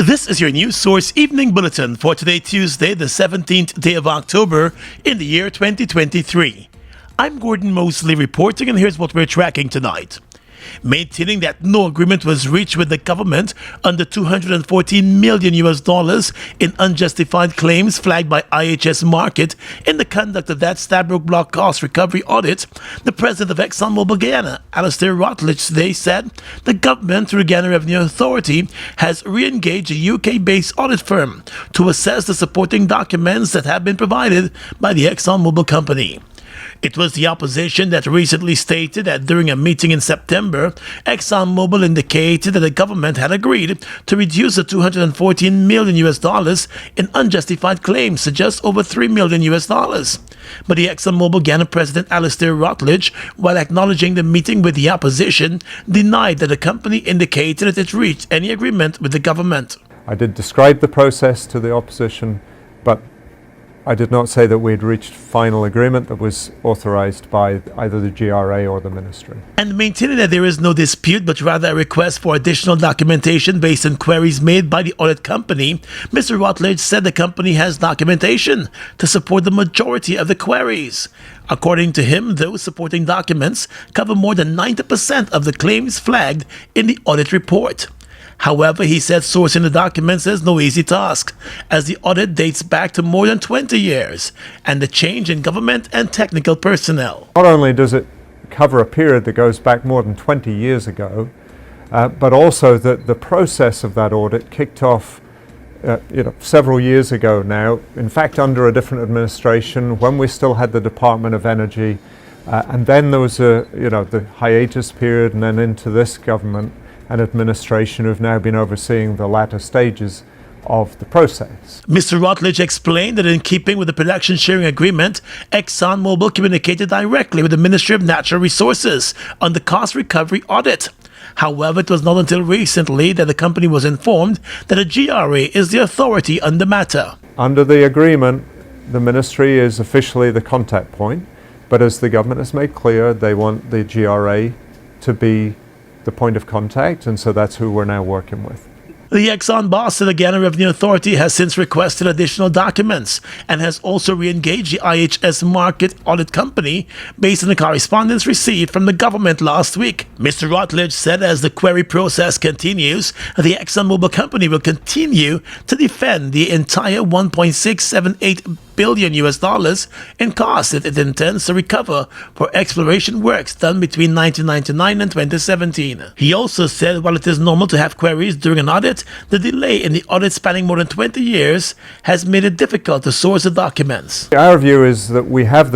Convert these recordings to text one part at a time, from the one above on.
This is your news source evening bulletin for today, Tuesday, the 17th day of October in the year 2023. I'm Gordon Mosley reporting, and here's what we're tracking tonight. Maintaining that no agreement was reached with the government on the $214 million in unjustified claims flagged by IHS Markit in the conduct of that Stabroek Block cost recovery audit, the president of ExxonMobil Guyana, Alastair Routledge, today said the government, through the Guyana Revenue Authority, has re-engaged a UK-based audit firm to assess the supporting documents that have been provided by the ExxonMobil company. It was the opposition that recently stated that during a meeting in September, ExxonMobil indicated that the government had agreed to reduce the $214 million in unjustified claims to just over $3 million. But the ExxonMobil Guyana president Alastair Routledge, while acknowledging the meeting with the opposition, denied that the company indicated that it reached any agreement with the government. I did describe the process to the opposition, but I did not say that we had reached final agreement that was authorized by either the GRA or the ministry. And maintaining that there is no dispute, but rather a request for additional documentation based on queries made by the audit company, Mr. Routledge said the company has documentation to support the majority of the queries. According to him, those supporting documents cover more than 90% of the claims flagged in the audit report. However, he said sourcing the documents is no easy task, as the audit dates back to more than 20 years, and the change in government and technical personnel. Not only does it cover a period that goes back more than 20 years ago, but also that the process of that audit kicked off several years ago now, in fact under a different administration, when we still had the Department of Energy, and then there was the hiatus period, and then into this government and administration who've now been overseeing the latter stages of the process. Mr. Routledge explained that in keeping with the production sharing agreement, ExxonMobil communicated directly with the Ministry of Natural Resources on the cost recovery audit. However, it was not until recently that the company was informed that a GRA is the authority on the matter. Under the agreement, the ministry is officially the contact point, but as the government has made clear, they want the GRA to be the point of contact, and so that's who we're now working with. The Exxon boss said the Guyana Revenue Authority has since requested additional documents and has also re-engaged the IHS Markit audit company based on the correspondence received from the government last week. Mr. Routledge said as the query process continues, the ExxonMobil company will continue to defend the entire $1.678 billion in costs that it intends to recover for exploration works done between 1999 and 2017. He also said while it is normal to have queries during an audit, the delay in the audit spanning more than 20 years has made it difficult to source the documents. Our view is that we have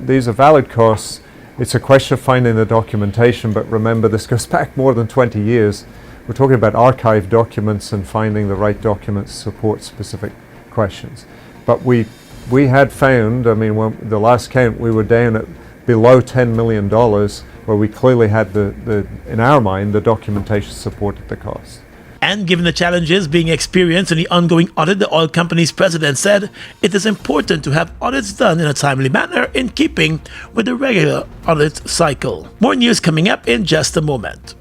these are valid costs. It's a question of finding the documentation, but remember this goes back more than 20 years. We're talking about archived documents and finding the right documents to support specific questions. But we had found, when the last count, we were down at below $10 million, where we clearly had in our mind, the documentation supported the cost. And given the challenges being experienced in the ongoing audit, the oil company's president said it is important to have audits done in a timely manner in keeping with the regular audit cycle. More news coming up in just a moment.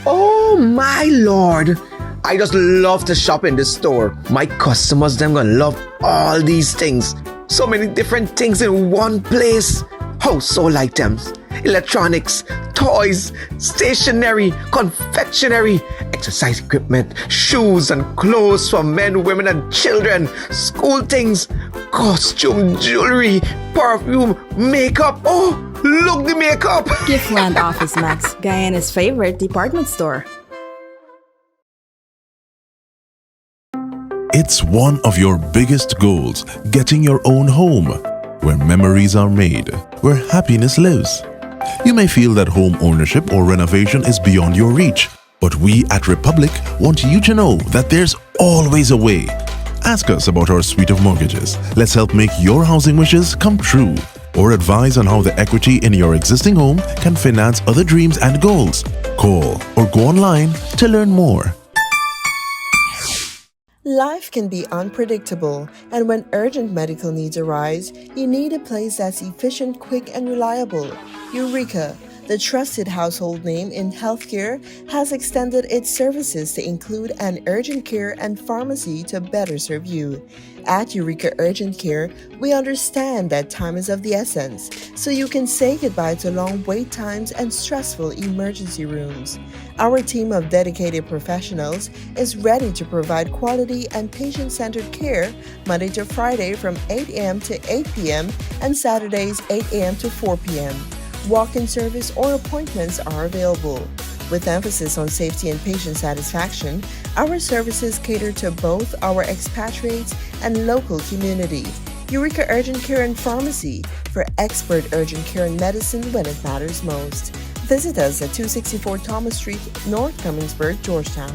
Oh my lord, I just love to shop in this store. My customers, them gonna love all these things. So many different things in one place. Household items, electronics, toys, stationery, confectionery, exercise equipment, shoes and clothes for men, women and children, school things, costume, jewelry, perfume, makeup. Oh, look the makeup! Giftland Office Max, Guyana's favorite department store. It's one of your biggest goals, getting your own home, where memories are made, where happiness lives. You may feel that home ownership or renovation is beyond your reach, but we at Republic want you to know that there's always a way. Ask us about our suite of mortgages. Let's help make your housing wishes come true. Or advise on how the equity in your existing home can finance other dreams and goals. Call or go online to learn more. Life can be unpredictable, and when urgent medical needs arise, you need a place that's efficient, quick, and reliable. Eureka, the trusted household name in healthcare, has extended its services to include an urgent care and pharmacy to better serve you. At Eureka Urgent Care, we understand that time is of the essence, so you can say goodbye to long wait times and stressful emergency rooms. Our team of dedicated professionals is ready to provide quality and patient-centered care Monday to Friday from 8 a.m. to 8 p.m. and Saturdays 8 a.m. to 4 p.m. Walk-in service or appointments are available. With emphasis on safety and patient satisfaction, our services cater to both our expatriates and local community. Eureka Urgent Care and Pharmacy for expert urgent care and medicine when it matters most. Visit us at 264 Thomas Street, North Cummingsburg, Georgetown.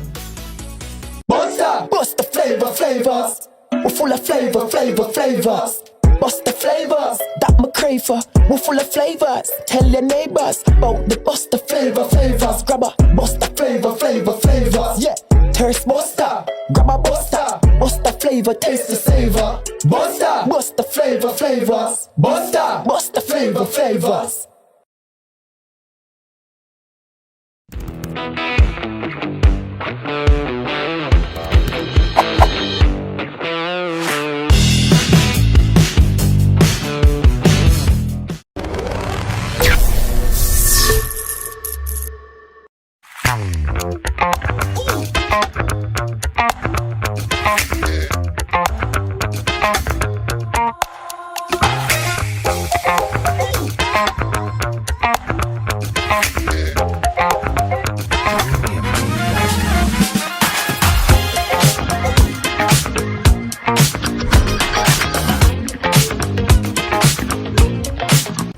Bust the flavors. We're full of flavors. Bust the flavors, that my crave for. We're full of flavors. Tell your neighbors about the bust the flavors. Grab a bust the flavors. Yeah, thirst buster. Grab a buster. Bust the flavor, taste the savor. Bust the flavors. Bust the flavors.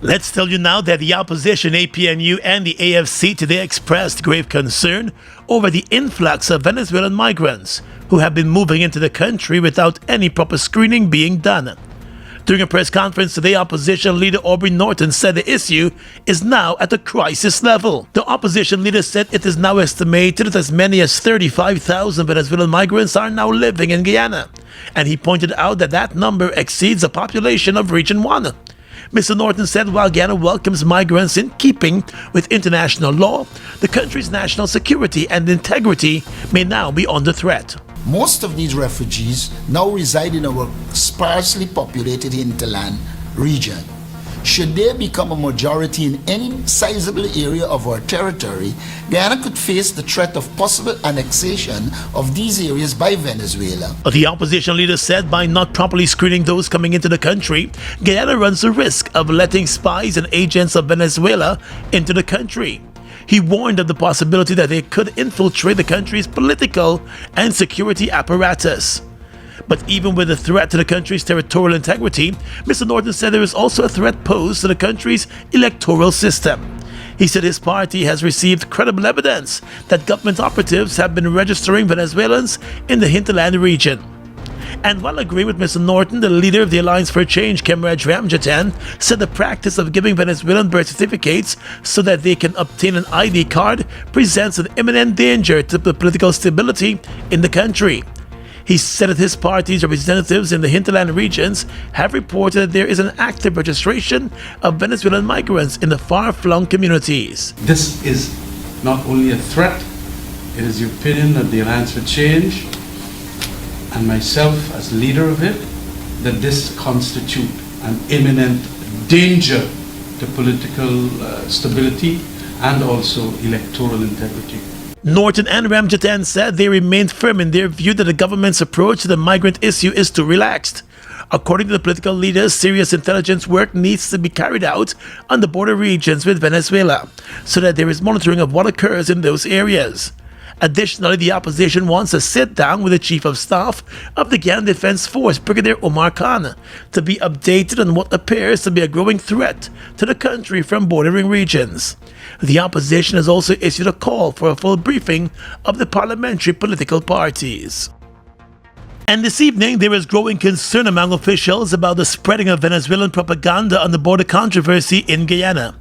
Let's tell you now that the opposition, APNU, and the AFC today expressed grave concern over the influx of Venezuelan migrants who have been moving into the country without any proper screening being done. During a press conference today, opposition leader Aubrey Norton said the issue is now at a crisis level. The opposition leader said it is now estimated that as many as 35,000 Venezuelan migrants are now living in Guyana, and he pointed out that that number exceeds the population of Region 1. Mr. Norton said while Guyana welcomes migrants in keeping with international law, the country's national security and integrity may now be under threat. Most of these refugees now reside in our sparsely populated hinterland region. Should they become a majority in any sizable area of our territory, Guyana could face the threat of possible annexation of these areas by Venezuela. The opposition leader said by not properly screening those coming into the country, Guyana runs the risk of letting spies and agents of Venezuela into the country. He warned of the possibility that they could infiltrate the country's political and security apparatus. But even with a threat to the country's territorial integrity, Mr. Norton said there is also a threat posed to the country's electoral system. He said his party has received credible evidence that government operatives have been registering Venezuelans in the hinterland region. And while agreeing with Mr. Norton, the leader of the Alliance for Change, Kemraj Ramjatan, said the practice of giving Venezuelan birth certificates so that they can obtain an ID card presents an imminent danger to the political stability in the country. He said that his party's representatives in the hinterland regions have reported that there is an active registration of Venezuelan migrants in the far-flung communities. This is not only a threat, it is the opinion of the Alliance for Change and myself as leader of it, that this constitutes an imminent danger to political stability and also electoral integrity. Norton and Ramjatan said they remained firm in their view that the government's approach to the migrant issue is too relaxed. According to the political leaders, serious intelligence work needs to be carried out on the border regions with Venezuela so that there is monitoring of what occurs in those areas. Additionally, the opposition wants a sit-down with the Chief of Staff of the Guyana Defense Force, Brigadier Omar Khan, to be updated on what appears to be a growing threat to the country from bordering regions. The opposition has also issued a call for a full briefing of the parliamentary political parties. And this evening, there is growing concern among officials about the spreading of Venezuelan propaganda on the border controversy in Guyana.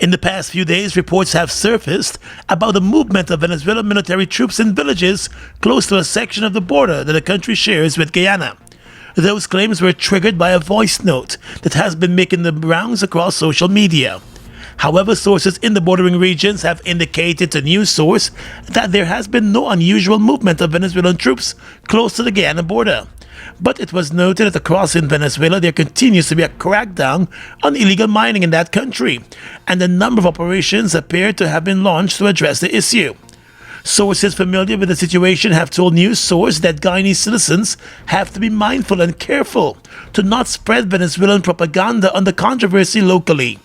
In the past few days, reports have surfaced about the movement of Venezuelan military troops in villages close to a section of the border that the country shares with Guyana. Those claims were triggered by a voice note that has been making the rounds across social media. However, sources in the bordering regions have indicated to news source that there has been no unusual movement of Venezuelan troops close to the Guyana border. But it was noted that across in Venezuela there continues to be a crackdown on illegal mining in that country, and a number of operations appear to have been launched to address the issue. Sources familiar with the situation have told news source that Guyanese citizens have to be mindful and careful to not spread Venezuelan propaganda on the controversy locally.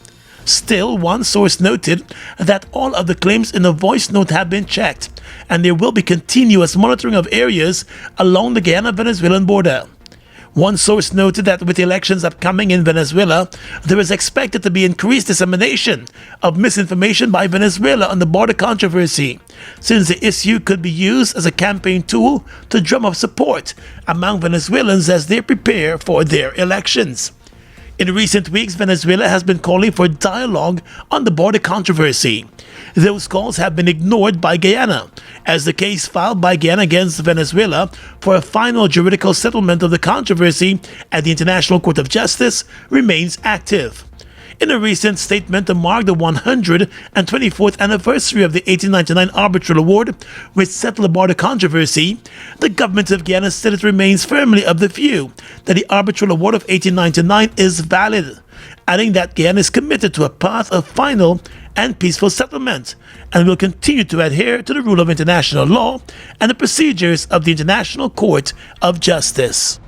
Still, one source noted that all of the claims in the voice note have been checked, and there will be continuous monitoring of areas along the Guyana-Venezuelan border. One source noted that with elections upcoming in Venezuela, there is expected to be increased dissemination of misinformation by Venezuela on the border controversy, since the issue could be used as a campaign tool to drum up support among Venezuelans as they prepare for their elections. In recent weeks, Venezuela has been calling for dialogue on the border controversy. Those calls have been ignored by Guyana, as the case filed by Guyana against Venezuela for a final juridical settlement of the controversy at the International Court of Justice remains active. In a recent statement to mark the 124th anniversary of the 1899 Arbitral Award, which settled the border controversy, the government of Guyana said it remains firmly of the view that the Arbitral Award of 1899 is valid, adding that Guyana is committed to a path of final and peaceful settlement, and will continue to adhere to the rule of international law and the procedures of the International Court of Justice.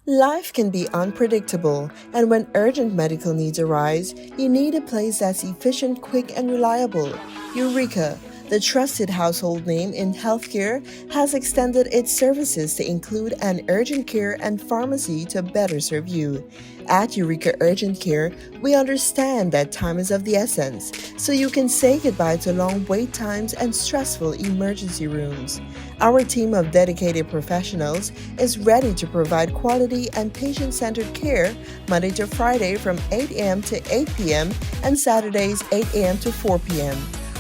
Life can be unpredictable, and when urgent medical needs arise, you need a place that's efficient, quick, and reliable. Eureka, the trusted household name in healthcare, has extended its services to include an urgent care and pharmacy to better serve you. At Eureka Urgent Care, we understand that time is of the essence, so you can say goodbye to long wait times and stressful emergency rooms. Our team of dedicated professionals is ready to provide quality and patient-centered care Monday to Friday from 8 a.m. to 8 p.m. and Saturdays 8 a.m. to 4 p.m.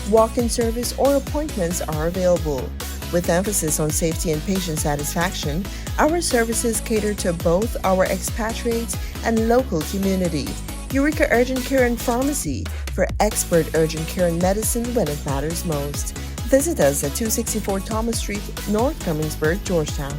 Walk-in service or appointments are available. With emphasis on safety and patient satisfaction, our services cater to both our expatriates and local community. Eureka Urgent Care and Pharmacy for expert urgent care and medicine when it matters most. Visit us at 264 Thomas Street, North Cummingsburg, Georgetown.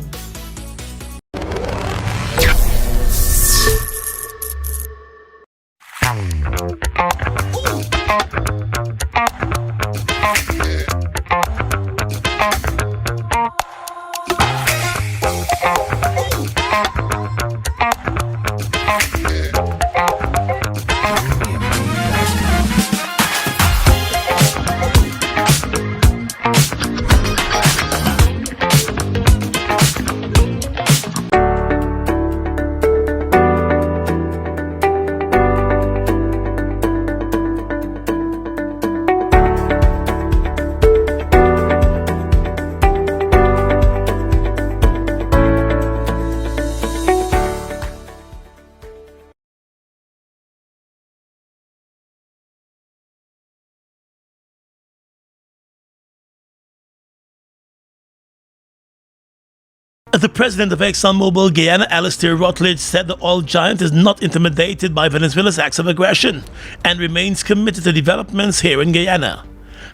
The president of ExxonMobil Guyana, Alastair Rutledge, said the oil giant is not intimidated by Venezuela's acts of aggression and remains committed to developments here in Guyana.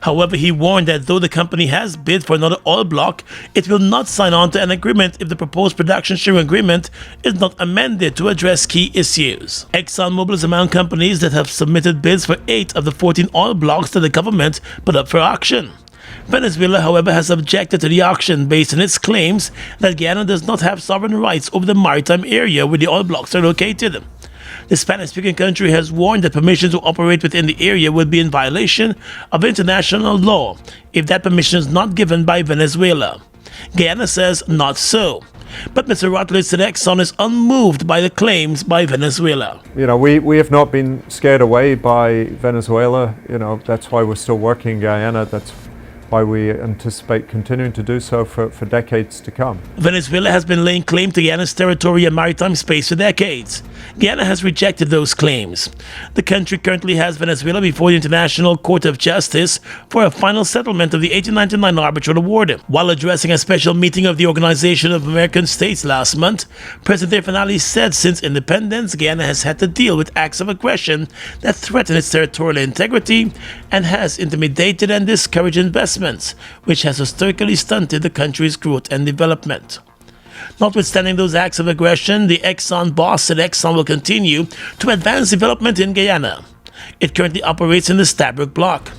However, he warned that though the company has bid for another oil block, it will not sign on to an agreement if the proposed production sharing agreement is not amended to address key issues. ExxonMobil is among companies that have submitted bids for 8 of the 14 oil blocks that the government put up for auction. Venezuela, however, has objected to the auction based on its claims that Guyana does not have sovereign rights over the maritime area where the oil blocks are located. The Spanish-speaking country has warned that permission to operate within the area would be in violation of international law if that permission is not given by Venezuela. Guyana says not so. But Mr. Rutledge said Exxon is unmoved by the claims by Venezuela. You know, we have not been scared away by Venezuela. You know, that's why we're still working in Guyana. That's why we anticipate continuing to do so for decades to come. Venezuela has been laying claim to Guyana's territory and maritime space for decades. Guyana has rejected those claims. The country currently has Venezuela before the International Court of Justice for a final settlement of the 1899 arbitral award. While addressing a special meeting of the Organization of American States last month, President Finale said since independence, Guyana has had to deal with acts of aggression that threaten its territorial integrity and has intimidated and discouraged investments, which has historically stunted the country's growth and development. Notwithstanding those acts of aggression, the Exxon boss said Exxon will continue to advance development in Guyana. It currently operates in the Stabroek Block.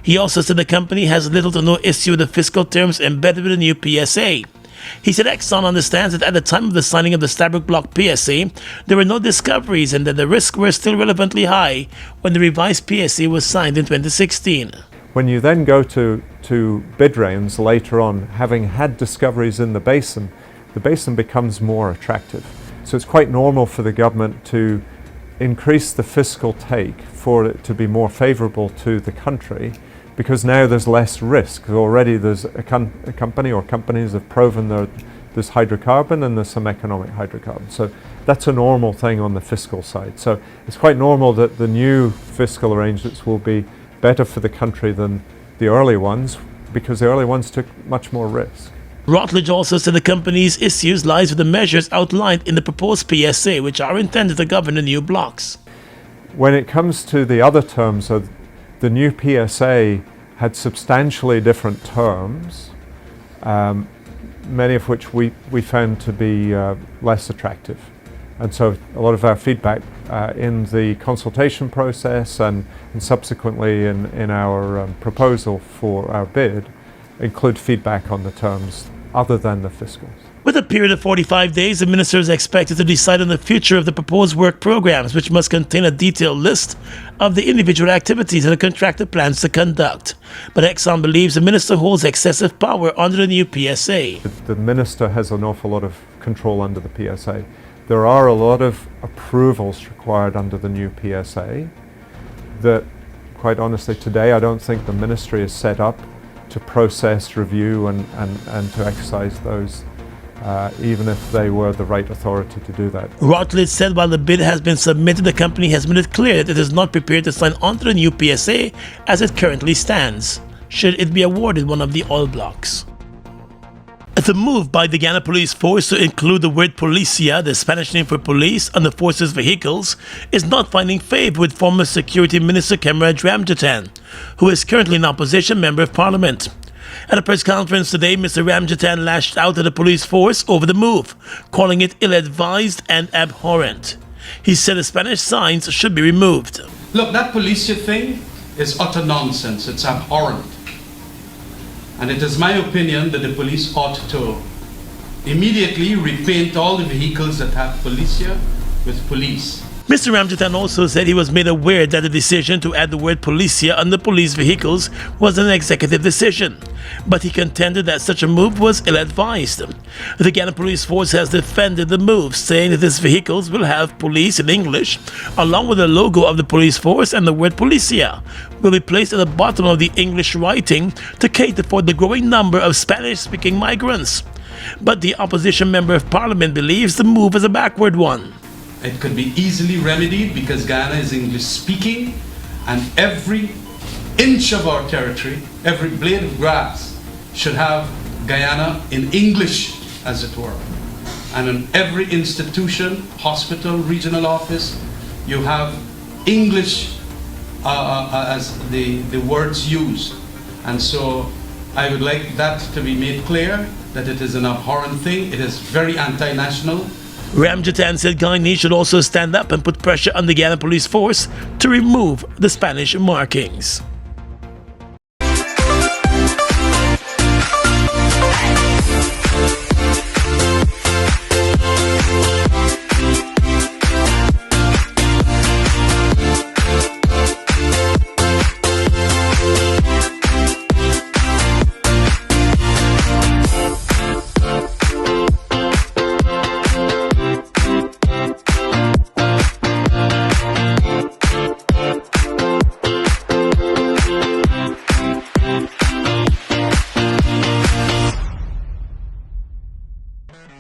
He also said the company has little to no issue with the fiscal terms embedded with the new PSA. He said Exxon understands that at the time of the signing of the Stabroek Block PSA, there were no discoveries and that the risks were still relevantly high when the revised PSA was signed in 2016. When you then go to bid rounds later on, having had discoveries in the basin becomes more attractive. So it's quite normal for the government to increase the fiscal take for it to be more favourable to the country, because now there's less risk. Already there's a company or companies have proven there's hydrocarbon and there's some economic hydrocarbon. So that's a normal thing on the fiscal side. So it's quite normal that the new fiscal arrangements will be better for the country than the early ones, because the early ones took much more risk. Rutledge also said the company's issues lies with the measures outlined in the proposed PSA, which are intended to govern the new blocks. When it comes to the other terms, of the new PSA had substantially different terms, many of which we found to be less attractive. And so a lot of our feedback in the consultation process and subsequently in our proposal for our bid include feedback on the terms other than the fiscals. With a period of 45 days, the minister is expected to decide on the future of the proposed work programs, which must contain a detailed list of the individual activities and the contractor plans to conduct. But Exxon believes the minister holds excessive power under the new PSA. The minister has an awful lot of control under the PSA. There are a lot of approvals required under the new PSA that, quite honestly, today I don't think the ministry is set up to process, review and to exercise those, even if they were the right authority to do that. Rutledge said while the bid has been submitted, the company has made it clear that it is not prepared to sign on to the new PSA as it currently stands, should it be awarded one of the oil blocks. The move by the Guyana Police Force to include the word policia, the Spanish name for police, on the force's vehicles is not finding favor with former Security Minister Cameron Ramjatan, who is currently an opposition member of Parliament. At a press conference today, Mr. Ramjatan lashed out at the police force over the move, calling it ill-advised and abhorrent. He said the Spanish signs should be removed. Look, that policia thing is utter nonsense. It's abhorrent. And it is my opinion that the police ought to immediately repaint all the vehicles that have policia with police. Mr. Ramjatan also said he was made aware that the decision to add the word policia on the police vehicles was an executive decision, but he contended that such a move was ill-advised. The Guyana Police Force has defended the move, saying that its vehicles will have police in English, along with the logo of the police force, and the word policia will be placed at the bottom of the English writing to cater for the growing number of Spanish-speaking migrants. But the opposition member of Parliament believes the move is a backward one. It could be easily remedied because Guyana is English speaking, and every inch of our territory, every blade of grass should have Guyana in English, as it were. And in every institution, hospital, regional office, you have English as the words used. And so I would like that to be made clear, that it is an abhorrent thing. It is very anti-national. Ramjatan said Guyanese should also stand up and put pressure on the Guyana Police Force to remove the Spanish markings.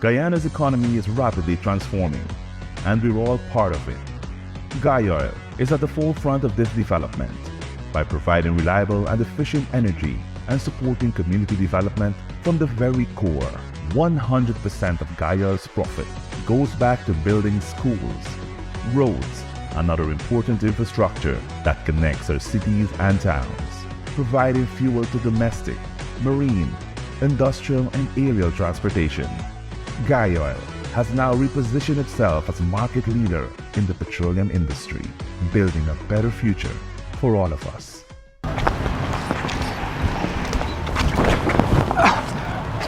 Guyana's economy is rapidly transforming, and we're all part of it. Guyoil is at the forefront of this development by providing reliable and efficient energy and supporting community development from the very core. 100% of Guyoil's profit goes back to building schools, roads, and other important infrastructure that connects our cities and towns, providing fuel to domestic, marine, industrial, and aerial transportation. Guyoil has now repositioned itself as a market leader in the petroleum industry, building a better future for all of us.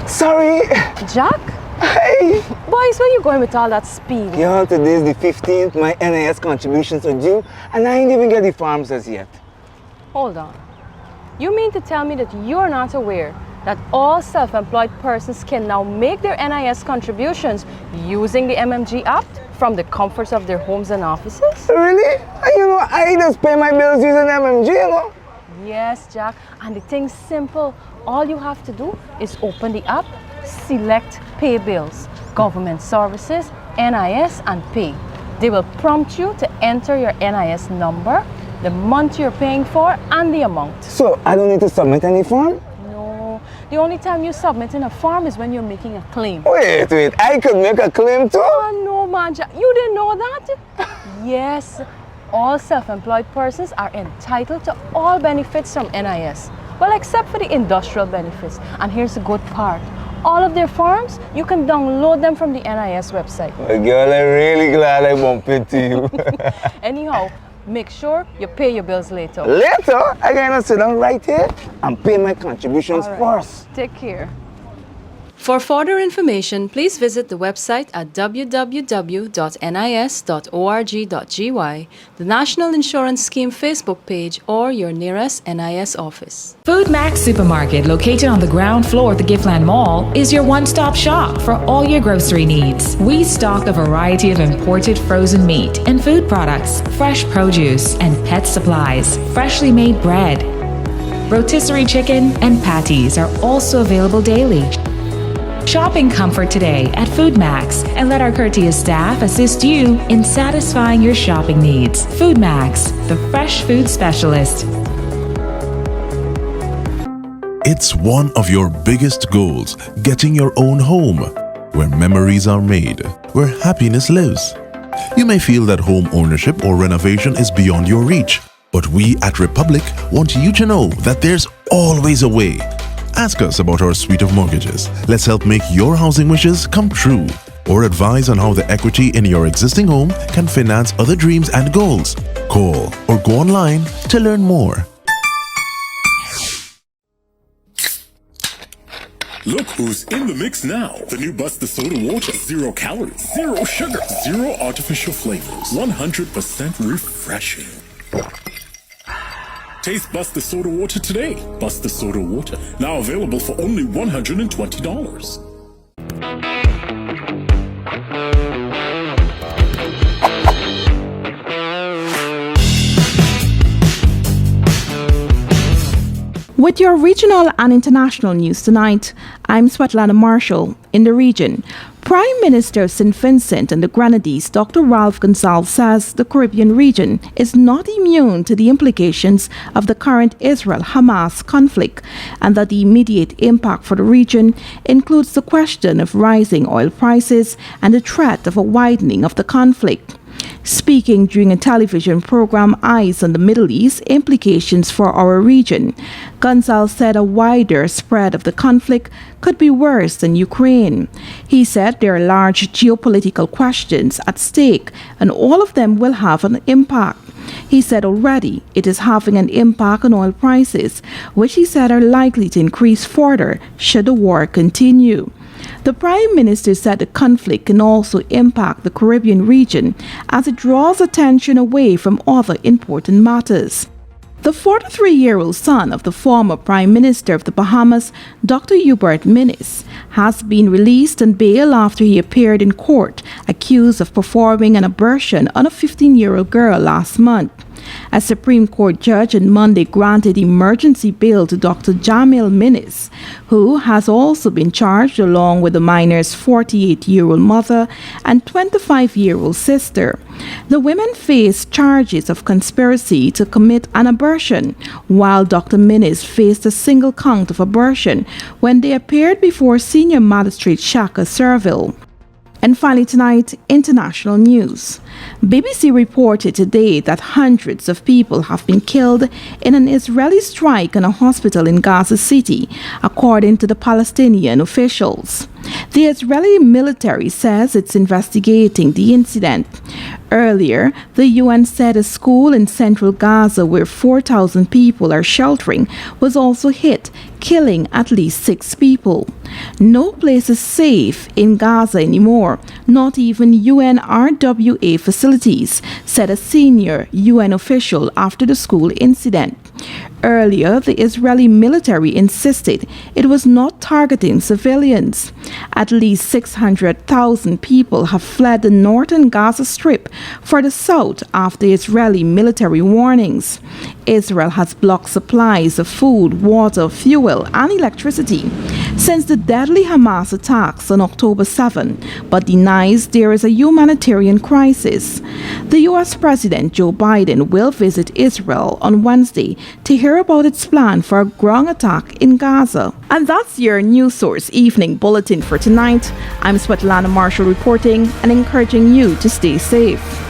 Sorry. Jack? Hey. Boys, where you going with all that speed? Yo, today's the 15th. My NIS contributions are due, and I ain't even get the forms as yet. Hold on. You mean to tell me that you're not aware that all self-employed persons can now make their NIS contributions using the MMG app from the comforts of their homes and offices? Really? I just pay my bills using MMG, Yes, Jack. And the thing's simple. All you have to do is open the app, select Pay Bills, Government Services, NIS, and Pay. They will prompt you to enter your NIS number, the month you're paying for, and the amount. So I don't need to submit any form? No. The only time you submit in a form is when you're making a claim. Wait. I could make a claim too? Oh, no, man. Jack. You didn't know that? Yes. All self-employed persons are entitled to all benefits from NIS. Well, except for the industrial benefits. And here's the good part. All of their forms, you can download them from the NIS website. Well, girl, I'm really glad I bumped into you. Anyhow, make sure you pay your bills later. Later? I gotta sit down right here and pay my contributions first. Take care. For further information, please visit the website at www.nis.org.gy, the National Insurance Scheme Facebook page, or your nearest NIS office. Food Max Supermarket, located on the ground floor of the Giftland Mall, is your one-stop shop for all your grocery needs. We stock a variety of imported frozen meat and food products, fresh produce, and pet supplies, freshly made bread. Rotisserie chicken and patties are also available daily. Shop in comfort today at Food Max and let our courteous staff assist you in satisfying your shopping needs. Food Max, the fresh food specialist. It's one of your biggest goals, getting your own home, where memories are made, where happiness lives. You may feel that home ownership or renovation is beyond your reach, but we at Republic want you to know that there's always a way. Ask us about our suite of mortgages. Let's help make your housing wishes come true. Or advise on how the equity in your existing home can finance other dreams and goals. Call or go online to learn more. Look who's in the mix now. The new Buster Soda Water. 0 calories, 0 sugar, 0 artificial flavors. 100% refreshing. Taste Buster Soda Water today. Buster Soda Water. Now available for only $120. With your regional and international news tonight, I'm Svetlana Marshall in the region. Prime Minister of St. Vincent and the Grenadines, Dr. Ralph Gonsalves, says the Caribbean region is not immune to the implications of the current Israel-Hamas conflict and that the immediate impact for the region includes the question of rising oil prices and the threat of a widening of the conflict. Speaking during a television program, Eyes on the Middle East, Implications for Our Region, Gonsalves said a wider spread of the conflict could be worse than Ukraine. He said there are large geopolitical questions at stake and all of them will have an impact. He said already it is having an impact on oil prices, which he said are likely to increase further should the war continue. The Prime Minister said the conflict can also impact the Caribbean region as it draws attention away from other important matters. The 43-year-old son of the former Prime Minister of the Bahamas, Dr. Hubert Minnis, has been released on bail after he appeared in court accused of performing an abortion on a 15-year-old girl last month. A Supreme Court judge on Monday granted emergency bail to Dr. Jamil Minis, who has also been charged along with the minor's 48-year-old mother and 25-year-old sister. The women face charges of conspiracy to commit an abortion, while Dr. Minis faced a single count of abortion when they appeared before Senior Magistrate Shaka Serville. And finally tonight, international news. BBC reported today that hundreds of people have been killed in an Israeli strike on a hospital in Gaza City, according to the Palestinian officials. The Israeli military says it's investigating the incident. Earlier, the UN said a school in central Gaza where 4,000 people are sheltering was also hit, killing at least 6 people. No place is safe in Gaza anymore, not even UNRWA facilities, said a senior UN official after the school incident. Earlier, the Israeli military insisted it was not targeting civilians. At least 600,000 people have fled the northern Gaza Strip for the south after Israeli military warnings. Israel has blocked supplies of food, water, fuel, and electricity since the deadly Hamas attacks on October 7, but denies there is a humanitarian crisis. The U.S. President Joe Biden will visit Israel on Wednesday to hear about its plan for a ground attack in Gaza. And that's your News Source Evening Bulletin for tonight. I'm Svetlana Marshall reporting and encouraging you to stay safe.